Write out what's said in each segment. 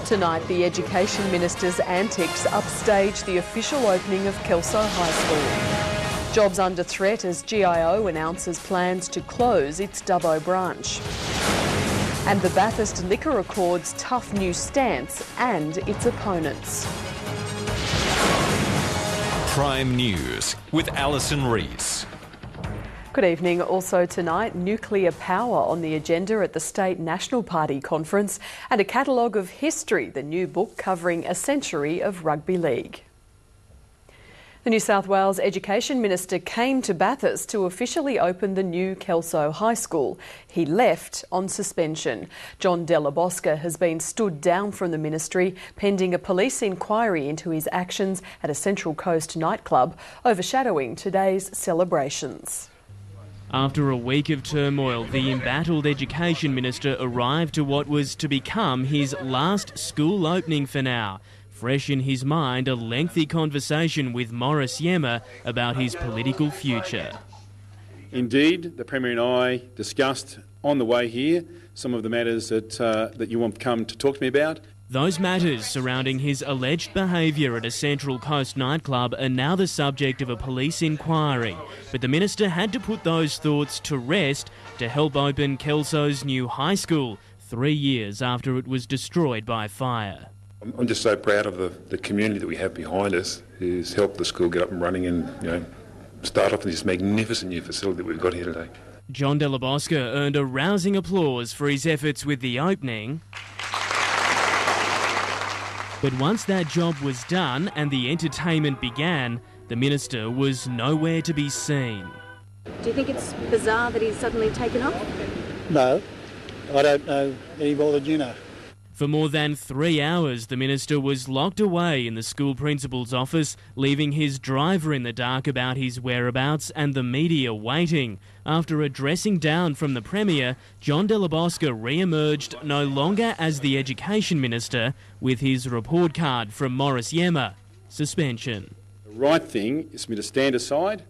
Tonight, the Education Minister's antics upstage the official opening of Kelso High School. Jobs under threat as GIO announces plans to close its Dubbo branch. And the Bathurst Liquor Accord's tough new stance and its opponents. Prime News with Alison Rees. Good evening. Also tonight, nuclear power on the agenda at the State National Party conference and a catalogue of history, the new book covering a century of rugby league. The New South Wales Education Minister came to Bathurst to officially open the new Kelso High School. He left on suspension. Della Bosca has been stood down from the ministry pending a police inquiry into his actions at a Central Coast nightclub, overshadowing today's celebrations. After a week of turmoil, the embattled Education Minister arrived to what was to become his last school opening for now. Fresh in his mind, a lengthy conversation with Maurice Yemmer about his political future. Indeed, the Premier and I discussed on the way here some of the matters that you want to come to talk to me about. Those matters surrounding his alleged behaviour at a Central Coast nightclub are now the subject of a police inquiry. But the Minister had to put those thoughts to rest to help open Kelso's new high school 3 years after it was destroyed by fire. I'm just so proud of the community that we have behind us who's helped the school get up and running and start off with this magnificent new facility that we've got here today. Della Bosca earned a rousing applause for his efforts with the opening. But once that job was done and the entertainment began, the Minister was nowhere to be seen. Do you think it's bizarre that he's suddenly taken off? No, I don't know any more than you know. For more than 3 hours, the Minister was locked away in the school principal's office, leaving his driver in the dark about his whereabouts and the media waiting. After a dressing down from the Premier, Della Bosca re-emerged no longer as the Education Minister with his report card from Maurice Yemmer. Suspension. The right thing is for me to stand aside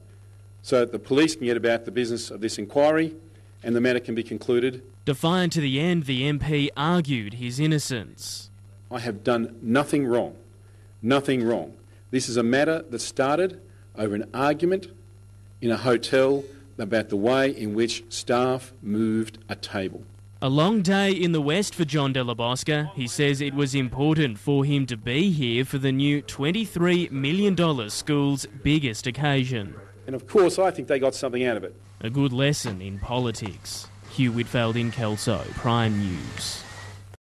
so that the police can get about the business of this inquiry and the matter can be concluded. Defiant to the end, the MP argued his innocence. I have done nothing wrong. Nothing wrong. This is a matter that started over an argument in a hotel about the way in which staff moved a table. A long day in the West for Della Bosca. He says it was important for him to be here for the new $23 million school's biggest occasion. And of course, I think they got something out of it. A good lesson in politics. Hugh Whitfield in Kelso, Prime News.